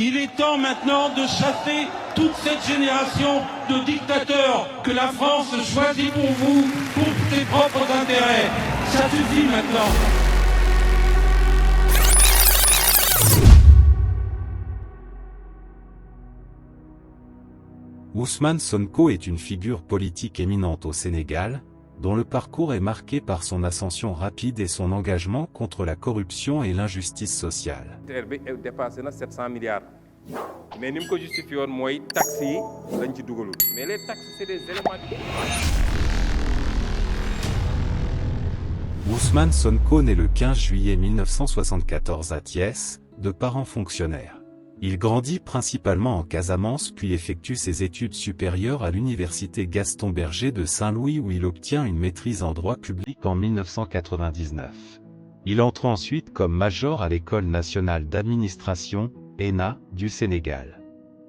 Il est temps maintenant de chasser toute cette génération de dictateurs que la France choisit pour vous, pour ses propres intérêts. Ça suffit maintenant. Ousmane Sonko est une figure politique éminente au Sénégal, dont le parcours est marqué par son ascension rapide et son engagement contre la corruption et l'injustice sociale. TER bi dépassé na 700 milliards mais ni mu ko justifié woon mooy taxes yi lañ ci dugalul mais les taxes c'est des éléments du... Ousmane Sonko naît le 15 juillet 1974 à Thiès, de parents fonctionnaires. Il grandit principalement en Casamance puis effectue ses études supérieures à l'université Gaston Berger de Saint-Louis où il obtient une maîtrise en droit public en 1999. Il entre ensuite comme major à l'École nationale d'administration, ENA, du Sénégal.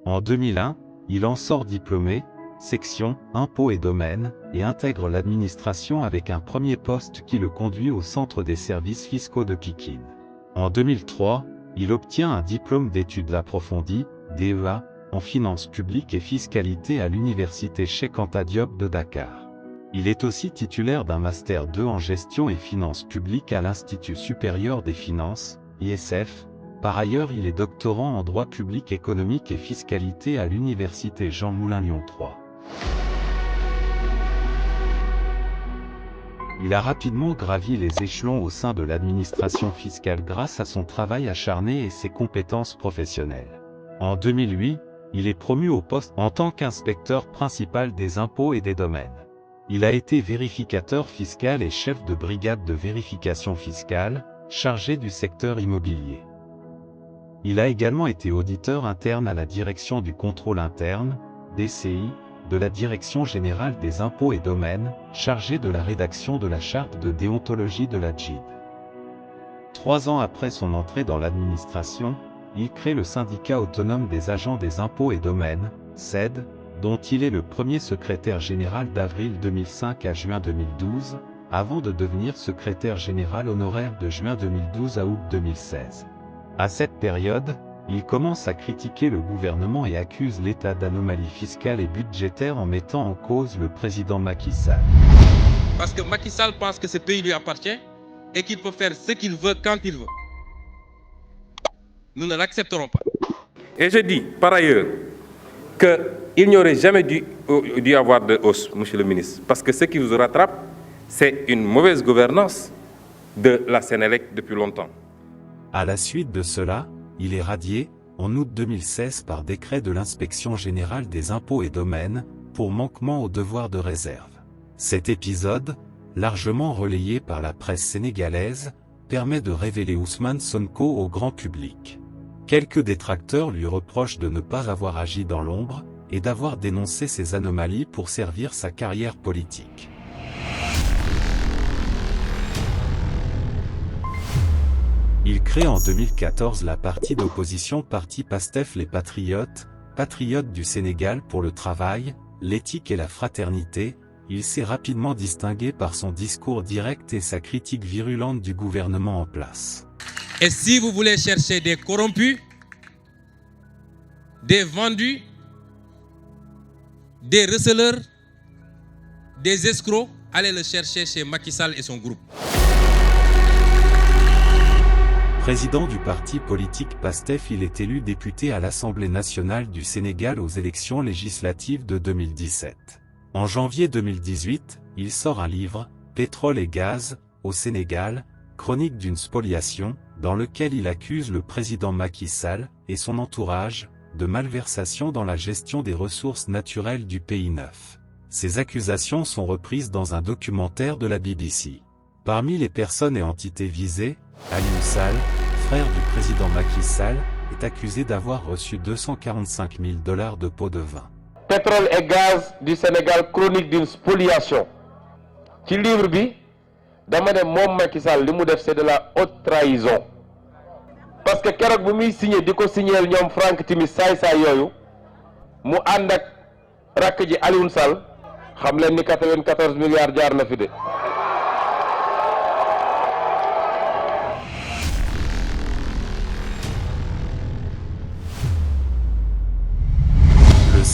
En 2001, il en sort diplômé, section impôts et domaines, et intègre l'administration avec un premier poste qui le conduit au Centre des services fiscaux de Pikine. En 2003, il obtient un diplôme d'études approfondies, DEA, en finances publiques et fiscalité à l'université Cheikh Anta Diop de Dakar. Il est aussi titulaire d'un Master 2 en gestion et finances publiques à l'Institut supérieur des finances, ISF. Par ailleurs, il est doctorant en droit public économique et fiscalité à l'université Jean Moulin Lyon 3. Il a rapidement gravi les échelons au sein de l'administration fiscale grâce à son travail acharné et ses compétences professionnelles. En 2008, il est promu au poste en tant qu'inspecteur principal des impôts et des domaines. Il a été vérificateur fiscal et chef de brigade de vérification fiscale, chargé du secteur immobilier. Il a également été auditeur interne à la Direction du contrôle interne, DCI, de la Direction générale des impôts et domaines, chargé de la rédaction de la charte de déontologie de la JID. 3 ans après son entrée dans l'administration, il crée le syndicat autonome des agents des impôts et domaines, SAID, dont il est le premier secrétaire général d'avril 2005 à juin 2012, avant de devenir secrétaire général honoraire de juin 2012 à août 2016. À cette période, il commence à critiquer le gouvernement et accuse l'État d'anomalies fiscales et budgétaires en mettant en cause le président Macky Sall. Parce que Macky Sall pense que ce pays lui appartient et qu'il peut faire ce qu'il veut quand il veut. Nous ne l'accepterons pas. Et je dis par ailleurs qu'il n'y aurait jamais dû avoir de hausse, monsieur le ministre, parce que ce qui vous rattrape, c'est une mauvaise gouvernance de la Sénélec depuis longtemps. À la suite de cela, il est radié, en août 2016 par décret de l'Inspection générale des impôts et domaines, pour manquement au devoir de réserve. Cet épisode, largement relayé par la presse sénégalaise, permet de révéler Ousmane Sonko au grand public. Quelques détracteurs lui reprochent de ne pas avoir agi dans l'ombre, et d'avoir dénoncé ces anomalies pour servir sa carrière politique. Il crée en 2014 la partie d'opposition Parti Pastef les Patriotes, patriotes du Sénégal pour le travail, l'éthique et la fraternité. Il s'est rapidement distingué par son discours direct et sa critique virulente du gouvernement en place. Et si vous voulez chercher des corrompus, des vendus, des receleurs, des escrocs, allez le chercher chez Macky Sall et son groupe. Président du parti politique PASTEF, il est élu député à l'Assemblée nationale du Sénégal aux élections législatives de 2017. En janvier 2018, il sort un livre, Pétrole et gaz, au Sénégal, chronique d'une spoliation, dans lequel il accuse le président Macky Sall et son entourage de malversation dans la gestion des ressources naturelles du pays neuf. Ces accusations sont reprises dans un documentaire de la BBC. Parmi les personnes et entités visées, Aliou Sall, frère du président Macky Sall, est accusé d'avoir reçu 245 000 $ de pots de vin. Pétrole et gaz du Sénégal, chronique d'une spoliation. Ci livre bi dama ne moom Macky Sall li mu def c'est de la haute trahison. Parce que keroog bu muy signé di ko signeel ñoom Franck Timis saay-saay yooyu mu ànd ak rakk ji Aliou Sall xam leen ni 94 milliards jaar na fi de.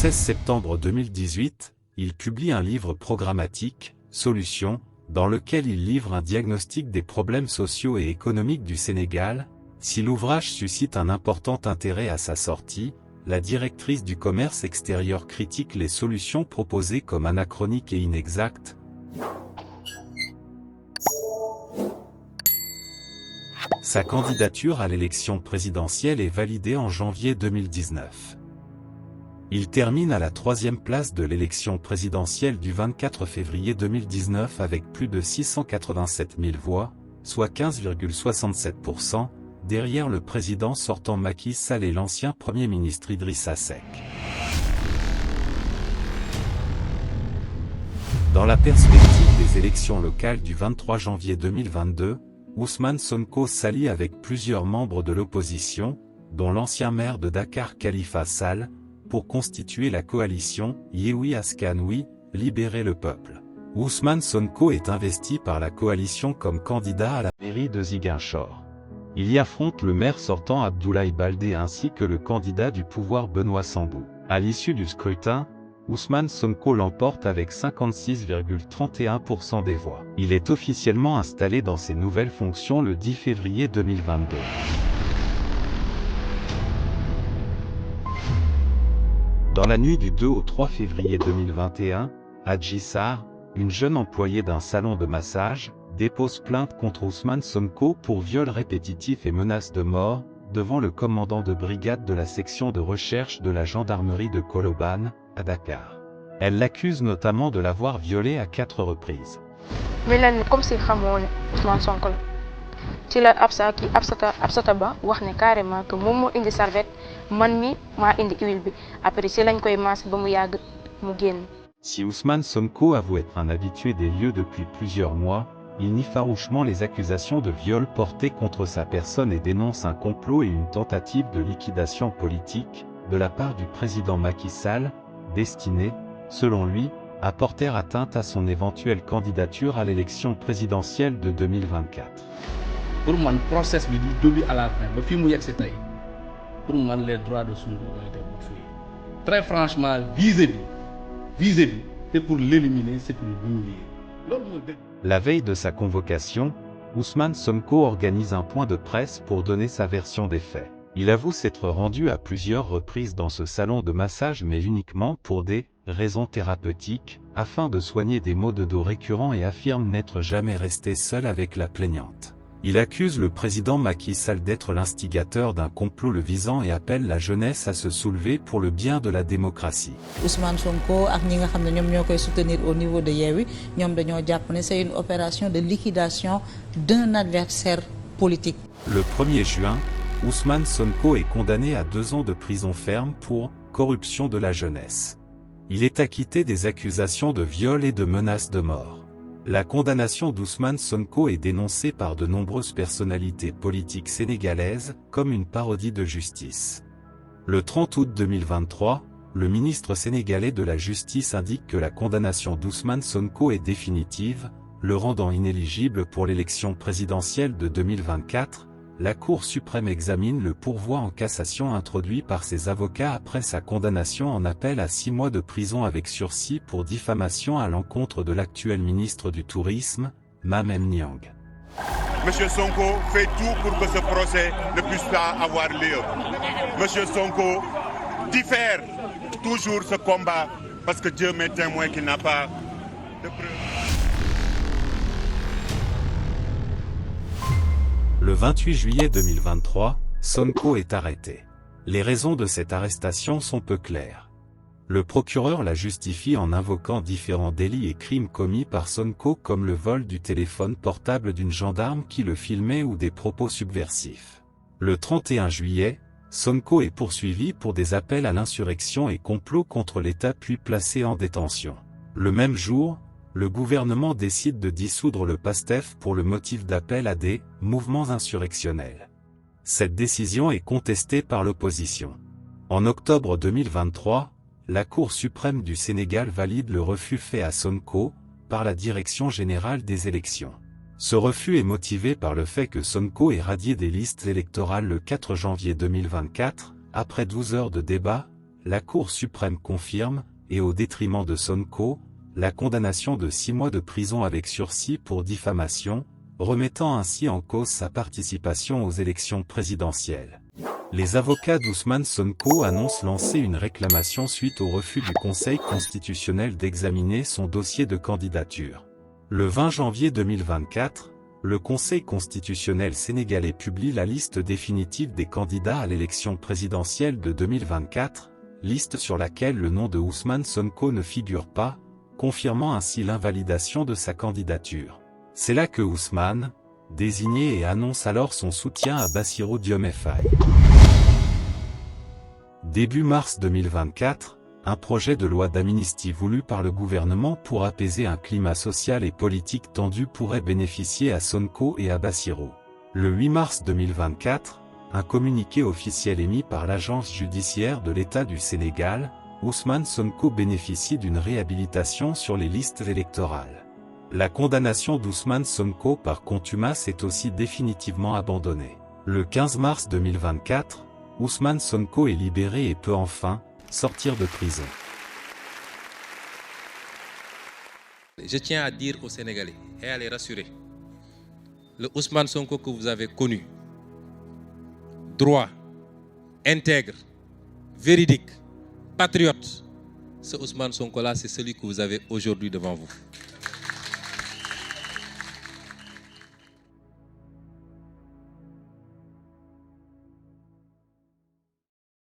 16 septembre 2018, il publie un livre programmatique, Solutions, dans lequel il livre un diagnostic des problèmes sociaux et économiques du Sénégal. Si l'ouvrage suscite un important intérêt à sa sortie, la directrice du commerce extérieur critique les solutions proposées comme anachroniques et inexactes. Sa candidature à l'élection présidentielle est validée en janvier 2019. Il termine à la 3e place de l'élection présidentielle du 24 février 2019 avec plus de 687 000 voix, soit 15,67%, derrière le président sortant Macky Sall et l'ancien Premier ministre Idrissa Seck. Dans la perspective des élections locales du 23 janvier 2022, Ousmane Sonko s'allie avec plusieurs membres de l'opposition, dont l'ancien maire de Dakar Khalifa Sall, pour constituer la coalition Yewwi Askan Wi, Libérer le peuple. Ousmane Sonko est investi par la coalition comme candidat à la mairie de Ziguinchor. Il y affronte le maire sortant Abdoulaye Baldé ainsi que le candidat du pouvoir Benoît Sambou. À l'issue du scrutin, Ousmane Sonko l'emporte avec 56,31% des voix. Il est officiellement installé dans ses nouvelles fonctions le 10 février 2022. Dans la nuit du 2 au 3 février 2021, Adji Sarr, une jeune employée d'un salon de massage, dépose plainte contre Ousmane Sonko pour viol répétitif et menace de mort, devant le commandant de brigade de la section de recherche de la gendarmerie de Colobane, à Dakar. Elle l'accuse notamment de l'avoir violée à 4 reprises. Mais là, comme si Ousmane Sonko ci la Absata Ba wax ne carrément que moom moo indi serviette man mi maa indi huile bi après ci lañ koy masse ba mu yàgg mu génn. Si Ousmane Sonko avoue être un habitué des lieux depuis plusieurs mois, il nie farouchement les accusations de viol portées contre sa personne et dénonce un complot et une tentative de liquidation politique de la part du président Macky Sall, destiné, selon lui, à porter atteinte à son éventuelle candidature à l'élection présidentielle de 2024. Pour moi, le process du début à la fin, pour moi, les droits de Sonko ont été bafoués. Très franchement, vis-à-vis, c'est pour l'éliminer, c'est pour l'humilier. La veille de sa convocation, Ousmane Sonko organise un point de presse pour donner sa version des faits. Il avoue s'être rendu à plusieurs reprises dans ce salon de massage mais uniquement pour des raisons thérapeutiques, afin de soigner des maux de dos récurrents et affirme n'être jamais resté seul avec la plaignante. Il accuse le président Macky Sall d'être l'instigateur d'un complot le visant et appelle la jeunesse à se soulever pour le bien de la démocratie. Ousmane Sonko ak ñi nga xam ne ñoom ñoo koy soutenir au niveau de Yewwi ñoom dañoo jàpp ne c'est une opération de liquidation d'un adversaire politique. Le 1er juin, Ousmane Sonko est condamné à 2 ans de prison ferme pour corruption de la jeunesse. Il est acquitté des accusations de viol et de menaces de mort. La condamnation d'Ousmane Sonko est dénoncée par de nombreuses personnalités politiques sénégalaises, comme une parodie de justice. Le 30 août 2023, le ministre sénégalais de la Justice indique que la condamnation d'Ousmane Sonko est définitive, le rendant inéligible pour l'élection présidentielle de 2024. La Cour suprême examine le pourvoi en cassation introduit par ses avocats après sa condamnation en appel à 6 mois de prison avec sursis pour diffamation à l'encontre de l'actuel ministre du Tourisme, Mame Niang. Monsieur Sonko fait tout pour que ce procès ne puisse pas avoir lieu. Monsieur Sonko diffère toujours ce combat parce que Dieu m'est témoin qu'il n'a pas de preuves. Le 28 juillet 2023, Sonko est arrêté. Les raisons de cette arrestation sont peu claires. Le procureur la justifie en invoquant différents délits et crimes commis par Sonko comme le vol du téléphone portable d'une gendarme qui le filmait ou des propos subversifs. Le 31 juillet, Sonko est poursuivi pour des appels à l'insurrection et complot contre l'État puis placé en détention. Le même jour, le gouvernement décide de dissoudre le PASTEF pour le motif d'appel à des mouvements insurrectionnels. Cette décision est contestée par l'opposition. En octobre 2023, la Cour suprême du Sénégal valide le refus fait à Sonko par la Direction générale des élections. Ce refus est motivé par le fait que Sonko est radié des listes électorales le 4 janvier 2024, après 12 heures de débat. la Cour suprême confirme, et au détriment de Sonko, la condamnation de 6 mois de prison avec sursis pour diffamation, remettant ainsi en cause sa participation aux élections présidentielles. Les avocats d'Ousmane Sonko annoncent lancer une réclamation suite au refus du Conseil constitutionnel d'examiner son dossier de candidature. Le 20 janvier 2024, le Conseil constitutionnel sénégalais publie la liste définitive des candidats à l'élection présidentielle de 2024, liste sur laquelle le nom de Ousmane Sonko ne figure pas, confirmant ainsi l'invalidation de sa candidature. C'est là que Ousmane, désigné et annonce alors son soutien à Bassirou Diomaye Faye. Début mars 2024, un projet de loi d'amnistie voulu par le gouvernement pour apaiser un climat social et politique tendu pourrait bénéficier à Sonko et à Bassirou. Le 8 mars 2024, un communiqué officiel émis par l'agence judiciaire de l'État du Sénégal, Ousmane Sonko bénéficie d'une réhabilitation sur les listes électorales. La condamnation d'Ousmane Sonko par contumace est aussi définitivement abandonnée. Le 15 mars 2024, Ousmane Sonko est libéré et peut enfin sortir de prison. Je tiens à dire aux Sénégalais et à les rassurer, le Ousmane Sonko que vous avez connu, droit, intègre, véridique, patriote, ce Ousmane Sonko-là, c'est celui que vous avez aujourd'hui devant vous.